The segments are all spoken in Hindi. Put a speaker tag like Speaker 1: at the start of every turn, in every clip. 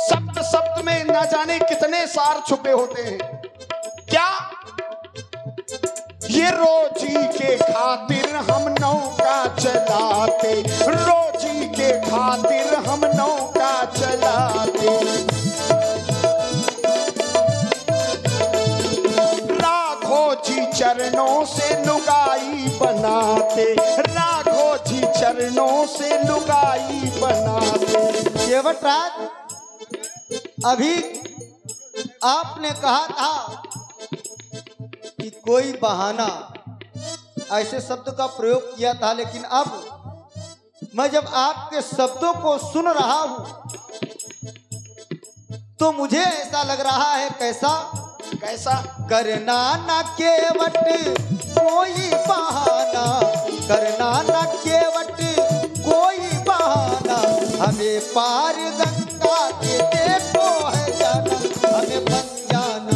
Speaker 1: शब्द शब्द में न जाने कितने सार छुपे होते हैं। क्या ये रोजी के खातिर हम नौका चलाते, रोजी के खातिर हम नौका चलाते। राघो जी चरणों से लुगाई बनाते, राघो जी चरणों से लुगाई बनाते।
Speaker 2: केवटराज, अभी आपने कहा था कि कोई बहाना, ऐसे शब्द का प्रयोग किया था, लेकिन अब मैं जब आपके शब्दों को सुन रहा हूं तो मुझे ऐसा लग रहा है, कैसा
Speaker 1: कैसा?
Speaker 2: करना न केवट कोई बहाना, करना न केवट कोई बहाना, हमें पार गंगा के देखो है जाना, हमें बन जाना,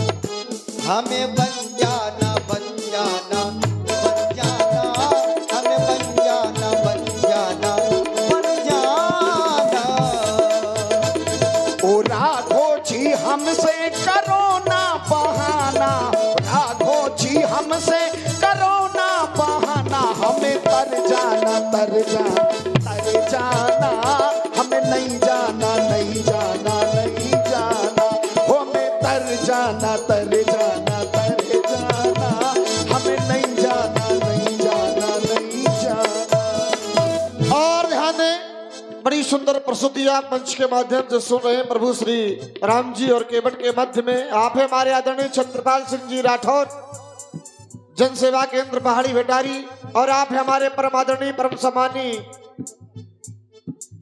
Speaker 2: हमें बन जाना, बन जाना, बन जाना, हमें बन जाना, बन जाना, बन जाना।
Speaker 1: ओ राघो जी हमसे करो ना बहाना, राघो जी हमसे करो ना बहाना, हमें तर जाना, तर जाना, तर जाना, हमें नहीं जाना, नहीं जाना, नहीं जाना, हमें तर जाना, तर जाना, तर जाना, हमें नहीं जाना, नहीं जाना, नहीं जाना।
Speaker 3: और ध्यान दें, बड़ी सुंदर प्रस्तुति आप मंच के माध्यम से सुन रहे हैं प्रभु श्री राम जी और केवट के मध्य में। आप है हमारे आदरणीय छत्रपाल सिंह जी राठौर, जन सेवा केंद्र पहाड़ी भेटारी, और आप है हमारे परम आदरणीय परम सम्मानी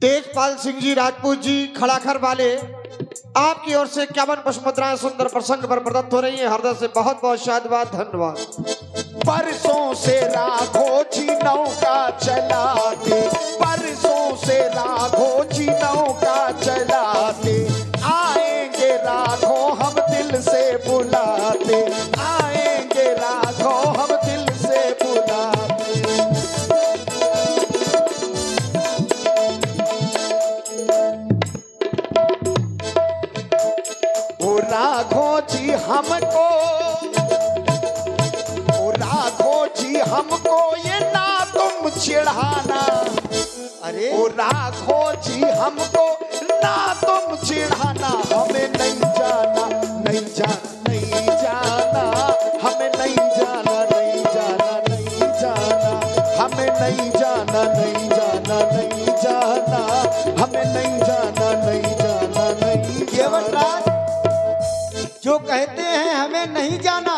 Speaker 3: तेजपाल सिंह जी राजपूत जी खड़ाखर वाले। आपकी ओर से 51 पुष्पमुद्राएं सुंदर प्रसंग पर प्रदत्त हो रही हैं। हृदय से बहुत बहुत शादवाद, धन्यवाद।
Speaker 1: परसों से राघो जी नौका चलाते, परसों से राघो जी नौका चलाते, आएंगे राघो हम दिल से बुलाते, आएंगे राघो हम दिल से बुलाते। ओ राघो जी हमको, ओ राघो जी हमको ये ना तुम चिढ़ाना,
Speaker 2: अरे
Speaker 1: ओ राघो जी हमको ना तुम चिढ़ाना, हमें नहीं जाना, नहीं जाना, नहीं जाना, हमें नहीं जाना, नहीं जाना, नहीं जाना, हमें नहीं जाना, नहीं जाना, नहीं जाना, हमें नहीं जाना, नहीं जाना, नहीं जाना।
Speaker 2: केवटराज, जो कहते हैं हमें नहीं जाना,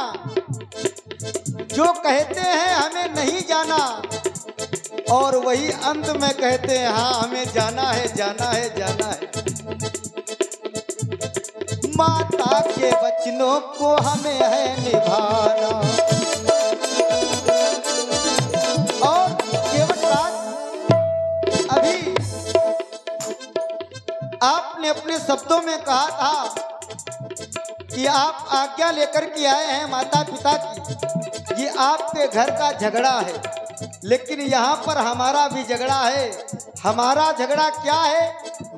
Speaker 2: जो कहते हैं हमें नहीं जाना, और वही अंत में कहते हैं हाँ हमें जाना है, जाना है, जाना है। माता के वचनों को हमें है निभाना। और केवटराज, अभी आपने अपने शब्दों में कहा था कि आप आज्ञा लेकर के आए हैं माता पिता की, ये आपके घर का झगड़ा है, लेकिन यहाँ पर हमारा भी झगड़ा है। हमारा झगड़ा क्या है?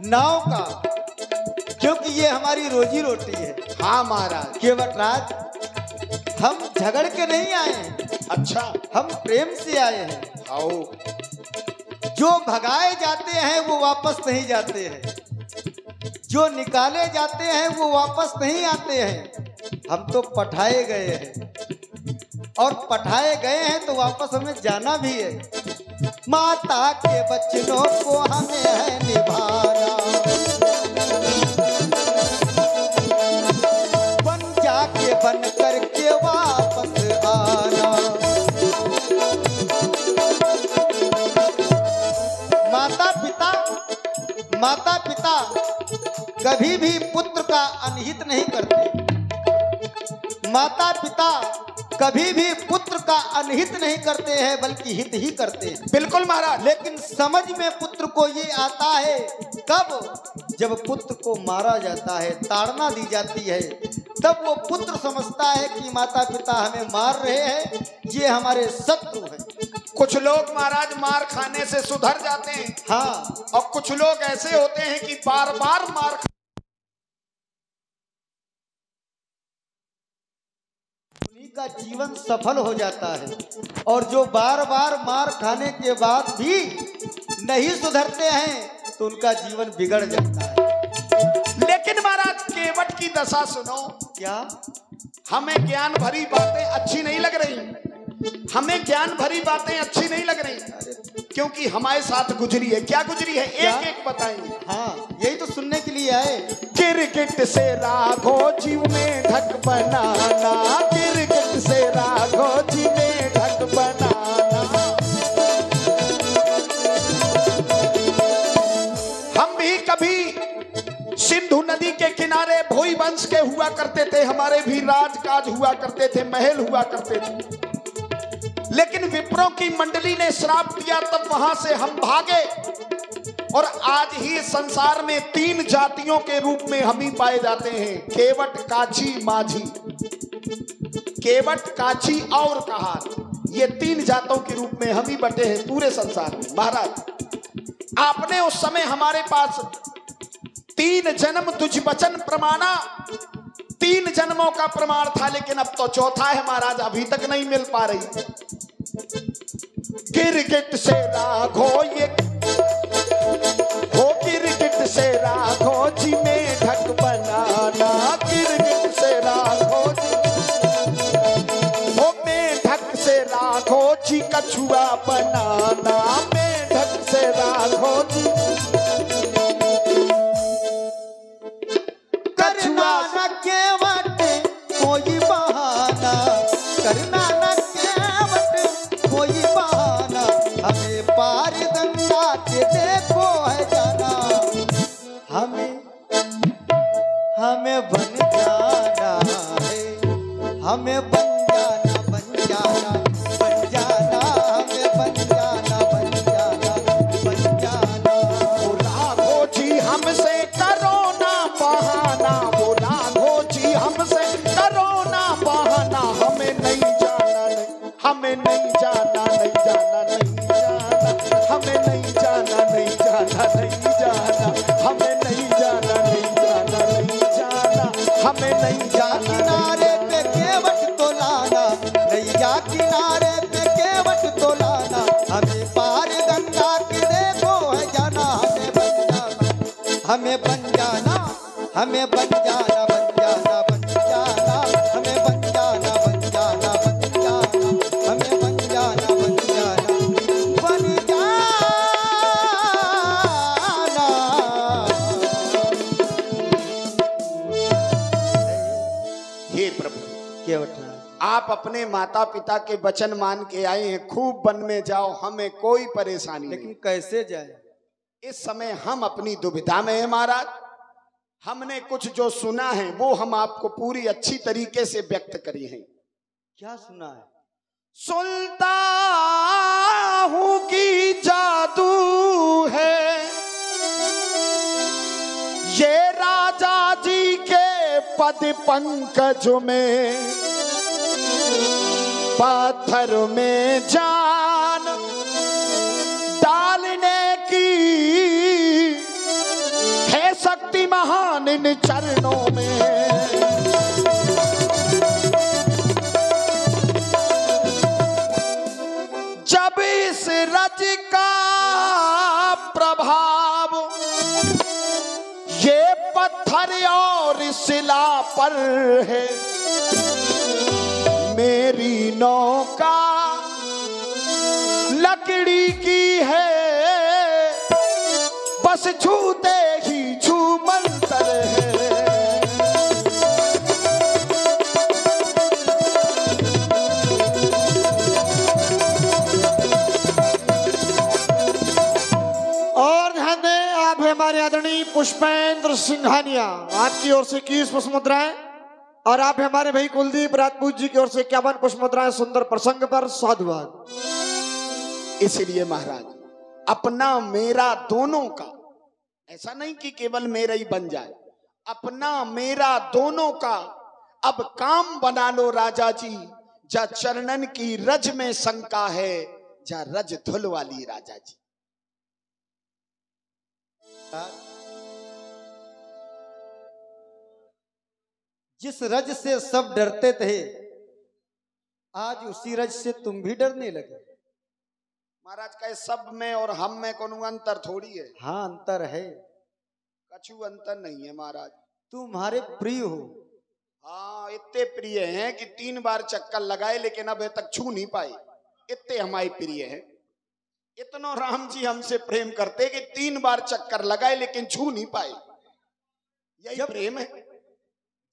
Speaker 2: नाव का, क्योंकि ये हमारी रोजी रोटी है।
Speaker 1: हाँ महाराज।
Speaker 2: केवटराज, हम झगड़ के नहीं आए हैं,
Speaker 1: अच्छा,
Speaker 2: हम प्रेम से आए हैं।
Speaker 1: आओ।
Speaker 2: जो भगाए जाते हैं वो वापस नहीं जाते हैं, जो निकाले जाते हैं वो वापस नहीं आते हैं। हम तो पठाए गए हैं, और पठाए गए हैं तो वापस हमें जाना भी है। माता के वचनों को हमें है निभाना, बन जाके बन करके वापस आना। माता पिता कभी भी पुत्र का अनहित नहीं करते। माता पिता कभी भी पुत्र का अनहित नहीं करते हैं, बल्कि हित ही करते हैं।
Speaker 1: बिल्कुल महाराज।
Speaker 2: लेकिन समझ में पुत्र को ये आता है कब? जब पुत्र को मारा जाता है, ताड़ना दी जाती है, तब वो पुत्र समझता है कि माता पिता हमें मार रहे हैं, ये हमारे शत्रु हैं।
Speaker 1: कुछ लोग महाराज मार खाने से सुधर जाते हैं,
Speaker 2: हाँ,
Speaker 1: और कुछ लोग ऐसे होते हैं कि बार बार मार
Speaker 2: उन्हीं का जीवन सफल हो जाता है, और जो बार बार मार खाने के बाद भी नहीं सुधरते हैं तो उनका जीवन बिगड़ जाता है।
Speaker 1: लेकिन महाराज केवट की दशा सुनो।
Speaker 2: क्या?
Speaker 1: हमें ज्ञान भरी बातें अच्छी नहीं लग रही, हमें ज्ञान भरी बातें अच्छी नहीं लग रही, क्योंकि हमारे साथ गुजरी है। क्या गुजरी है? एक एक बताएंगे।
Speaker 2: हाँ, यही तो सुनने के लिए आए।
Speaker 1: गिरगिट से राघो जीव में ढक बनाना, गिरगिट से राघो जीव में ढक बनाना। हम भी कभी सिंधु नदी के किनारे भोई वंश के हुआ करते थे, हमारे भी राजकाज हुआ करते थे, महल हुआ करते थे। लेकिन विप्रों की मंडली ने श्राप दिया, तब वहां से हम भागे, और आज ही संसार में 3 जातियों के रूप में हम ही पाए जाते हैं, केवट, काची, माझी। केवट, काची और कहार, ये 3 जातों के रूप में हम ही बटे हैं पूरे संसार में। महाराज आपने उस समय हमारे पास 3 जन्म तुझ बचन प्रमाणा, 3 जन्मों का प्रमाण था, लेकिन अब तो चौथा है महाराज, अभी तक नहीं मिल पा रही। गिरगिट से राघो ये हो, गिरगिट से राघो जी में ढक बनाना, गिरगिट से राघो जी हो, में ढक से राघो जी कछुआ बनाना, में ढक से राघो जी
Speaker 2: करना न केवट कोई बहाना, करना न केवट कोई बहाना, हमें पार गंगा के देखो है जाना, हमें बन जाना है, हमें बन जाना, बन जाना, बन जाना, हमें बन जाना, बन जाना, बन जाना।
Speaker 1: वो राघो जी हमसे करो ना बहाना, वो राघो जी हमसे करो ना बहाना, हमें नहीं जाना, नहीं, हमें नहीं जाना, नहीं जाना, नहीं जाना, हमें नहीं जाना, नहीं जाना, नहीं जाना, हमें नहीं जाना, नहीं जाना, नहीं जाना, हमें नहीं
Speaker 2: जा
Speaker 1: जाना।
Speaker 2: किनारे पे केवट तो लाना, नैया किनारे पे केवट तो लाना, हमें पार गंगा के देखो है जाना, हमें बन जाना, हमें बन जाना, बन जाना, बन जाना, हमें बन जाना, बन जाना, बन जाना, हमें बन जाना, बन जाना, बन जाना।
Speaker 1: हे प्रभु,
Speaker 2: केवट
Speaker 1: आप अपने माता पिता के वचन मान के आए हैं, खूब वन में जाओ, हमें कोई परेशानी नहीं।
Speaker 2: लेकिन कैसे जाए?
Speaker 1: इस समय हम अपनी दुविधा में हैं महाराज। हमने कुछ जो सुना है वो हम आपको पूरी अच्छी तरीके से व्यक्त करी है।
Speaker 2: क्या सुना है?
Speaker 1: सुनता हूं कि जादू है ये राजा जी के पद पंकज में, पत्थर में जान डालने की है शक्ति महान इन चरणों में। जब इस रज का प्रभाव ये पत्थर और शिला पर है, मेरी नौका लकड़ी की है, बस छूते ही छूमंतर है। और ध्यान दें, आप हमारे आदरणीय पुष्पेंद्र सिंघानिया, आपकी ओर से 21 पुष्प मुद्राएं, और आप हमारे भाई कुलदीप राजपूत जी की ओर से 51 पुष्प मुद्राएं सुंदर प्रसंग पर साधुवाद। इसलिए महाराज अपना मेरा दोनों का, ऐसा नहीं कि केवल मेरा ही बन जाए, अपना मेरा दोनों का अब काम बना लो राजा जी। जा चरणन की रज में शंका है, जा रज धुल वाली राजा जी।
Speaker 2: जिस रज से सब डरते थे आज उसी रज से तुम भी डरने लगे।
Speaker 1: महाराज कहे सब में और हम में कोनो अंतर थोड़ी है।
Speaker 2: हाँ अंतर है,
Speaker 1: कछु अंतर नहीं है महाराज।
Speaker 2: तुम्हारे प्रिय हो।
Speaker 1: हाँ इतने प्रिय हैं कि 3 बार चक्कर लगाए लेकिन अभी तक छू नहीं पाए, इतने हमारे प्रिय हैं। इतना राम जी हमसे प्रेम करते कि 3 बार चक्कर लगाए लेकिन छू नहीं पाए, यही प्रेम है।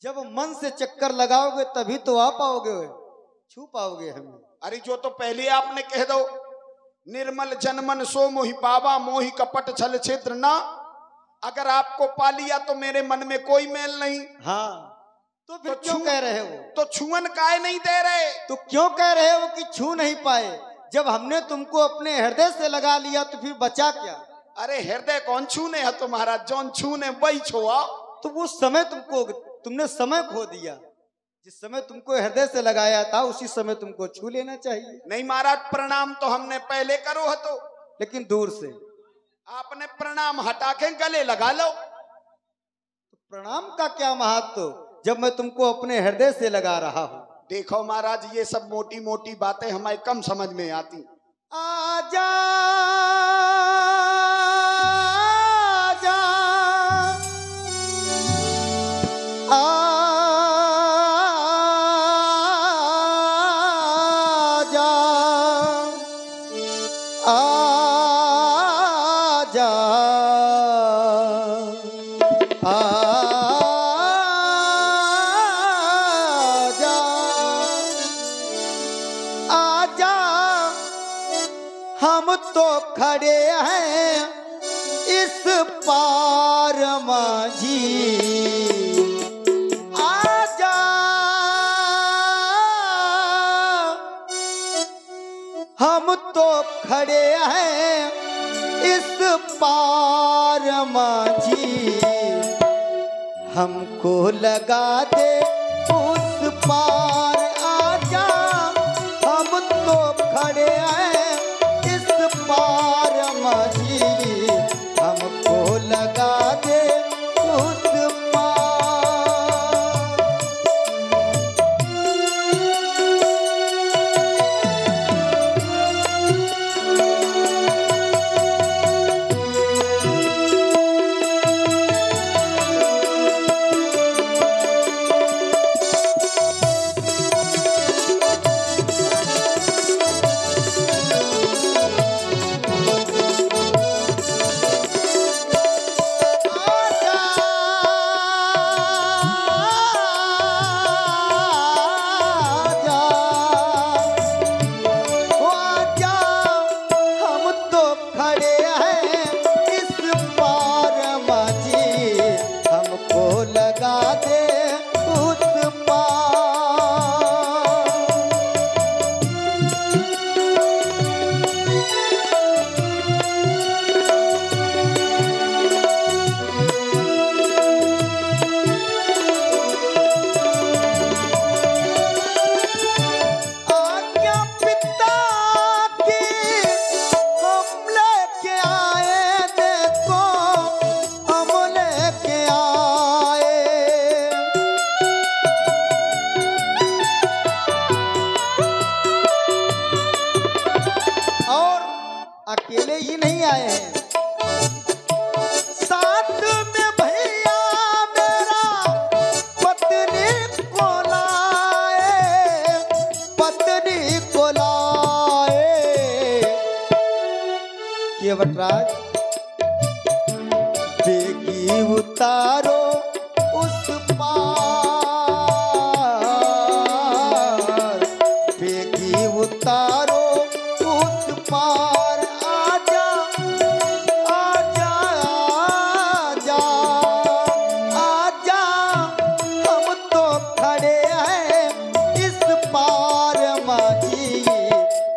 Speaker 2: जब मन से चक्कर लगाओगे तभी तो आ पाओगे, छू पाओगे हमें।
Speaker 1: अरे जो तो पहले आपने कह दो, निर्मल जनमन सो मोहि पावा, मोहि कपट छल छिद्र ना। अगर आपको पा लिया तो मेरे मन में कोई मेल नहीं।
Speaker 2: हाँ तो फिर क्यों कह रहे हो?
Speaker 1: तो छुअन काहे नहीं दे रहे?
Speaker 2: तो क्यों कह रहे हो कि छू नहीं पाए? जब हमने तुमको अपने हृदय से लगा लिया तो फिर बचा क्या?
Speaker 1: अरे हृदय कौन छूने है तुम्हारा, जौन छूने वही छुआ।
Speaker 2: तो वो समय तुमने समय खो दिया। जिस समय तुमको हृदय से लगाया था उसी समय तुमको छू लेना चाहिए।
Speaker 1: नहीं महाराज, प्रणाम तो हमने पहले करो है तो,
Speaker 2: लेकिन दूर से।
Speaker 1: आपने प्रणाम हटा के गले लगा लो।
Speaker 2: तो प्रणाम का क्या महत्व जब मैं तुमको अपने हृदय से लगा रहा हूं।
Speaker 1: देखो महाराज, ये सब मोटी मोटी बातें हमारे कम समझ में आती।
Speaker 2: आजा आजा आजा आजा, हम तो खड़े हैं इस पार माझी। आजा हम तो खड़े हैं इस पार माझी, हमको लगा दे उस पार। आजा हम तो खड़े हैं इस पार माझी, हमको लगा दे उस पार। अकेले ही नहीं आए हैं, साथ में भैया मेरा पत्नी को लाए, पत्नी को लाए। केवटराज बेगी उतारो उस पार, बेगी उतारो उस पार।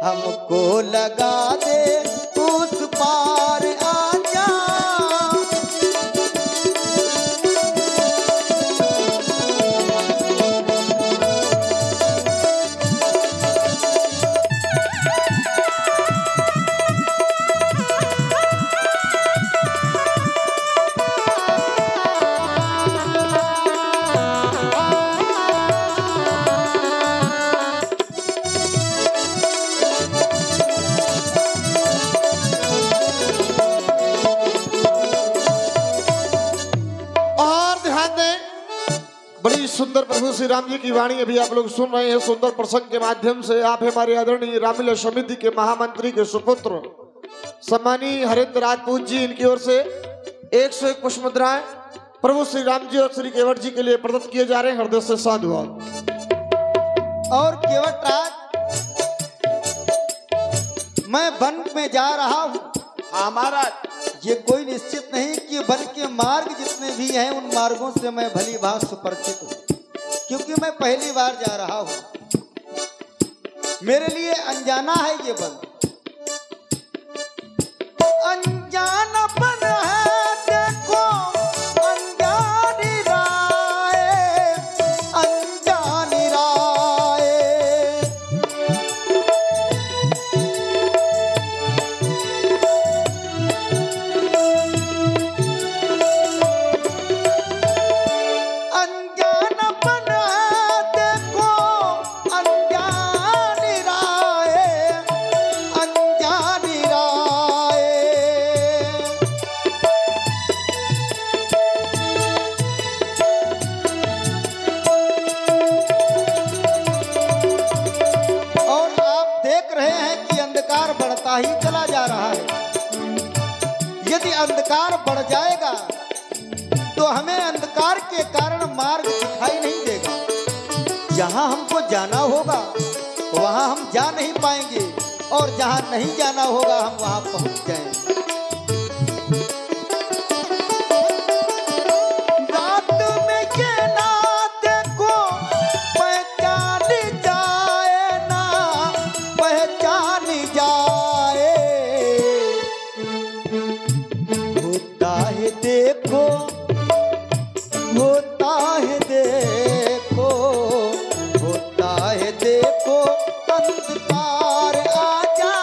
Speaker 2: हमको लगा दे उस पार। आजा
Speaker 3: सुंदर प्रभु श्री राम जी की वाणी अभी आप लोग सुन रहे हैं। सुंदर प्रसंग के माध्यम से आप हमारे आदरणीय रामलीला समिति के महामंत्री के सुपुत्र सम्मानीय हरेंद्र राजपूत जी, इनकी ओर से 101 पुष्प मुद्राएं प्रभु श्री राम जी और श्री केवट जी के लिए प्रदत्त किए जा रहे हैं। हृदय से साधुवाद।
Speaker 2: और केवट राज, मैं वन में जा रहा हूँ।
Speaker 1: हाँ महाराज,
Speaker 2: ये कोई निश्चित नहीं कि वन के मार्ग जितने भी हैं उन मार्गों से मैं भली भांति सुपरिचित हूँ, क्योंकि मैं पहली बार जा रहा हूँ। मेरे लिए अनजाना है ये वन, अनजानापन है देखो, अनजानी राय, अनजानी राय। अनजानापन है देखो, अनजानी राय, अनजानी राय। और आप देख रहे हैं कि अंधकार बढ़ता ही चला जा रहा है। यदि अंधकार बढ़ जाएगा तो हमें अंधकार के कारण मार्ग दिखाई नहीं देगा। जहां हमको जाना होगा वहां हम जा नहीं पाएंगे, और जहां नहीं जाना होगा हम वहां पहुंच जाएंगे। रात में ये ना देखो, पहचानी जाए ना, पहचानी जाए। होता है देखो, होता है देखो, होता है देखो, अंधकार आजा,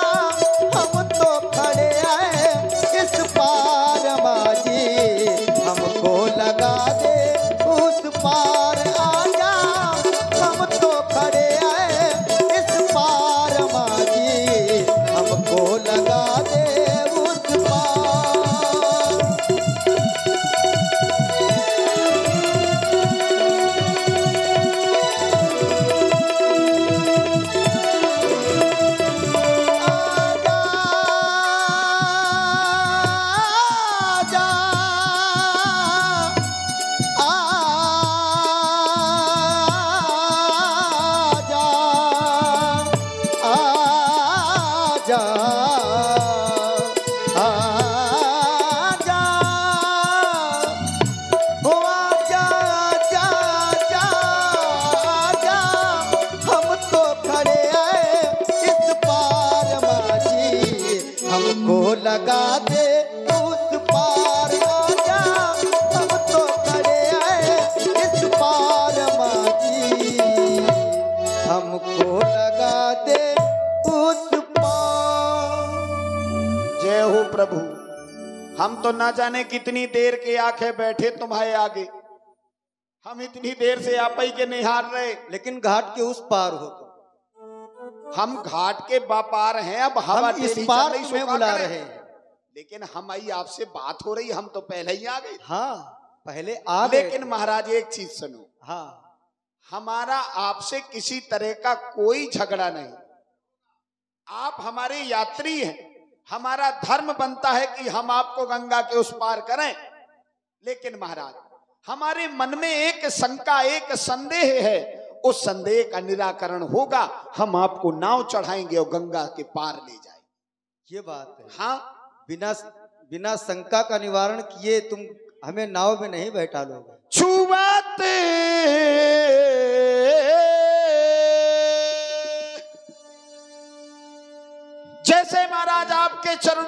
Speaker 2: हम तो खड़े हैं इस पार माजी, हमको लगा दे उस पार आजा, हम तो खड़े हैं इस पार माजी, हमको लगा दे उस पार। लगा दे उस पार आजा, हम तो खड़े हैं इस पार माजी, हमको लगा दे उस पार।
Speaker 1: जय हो प्रभु। हम तो ना जाने कितनी देर के आंखें बैठे तुम्हारे आगे, हम इतनी देर से आप ही के निहार रहे,
Speaker 2: लेकिन घाट के उस पार हो तो
Speaker 1: हम घाट के बापार हैं। अब हवा
Speaker 2: हम इस पार तुम्हें बुला रहे हैं,
Speaker 1: लेकिन हम आई आपसे बात हो रही, हम तो पहले ही आ गए।
Speaker 2: हाँ पहले आ गए।
Speaker 1: लेकिन महाराज एक चीज सुनो,
Speaker 2: हाँ
Speaker 1: हमारा आपसे किसी तरह का कोई झगड़ा नहीं। आप हमारे यात्री हैं, हमारा धर्म बनता है कि हम आपको गंगा के उस पार करें। लेकिन महाराज हमारे मन में एक शंका, एक संदेह है, उस संदेह का निराकरण होगा, हम आपको नाव चढ़ाएंगे और गंगा के पार ले जाएंगे।
Speaker 2: ये बात है।
Speaker 1: हाँ,
Speaker 2: बिना शंका का निवारण किए तुम हमें नाव में नहीं बैठा लोगे।
Speaker 1: छुआते जैसे महाराज आपके चरणों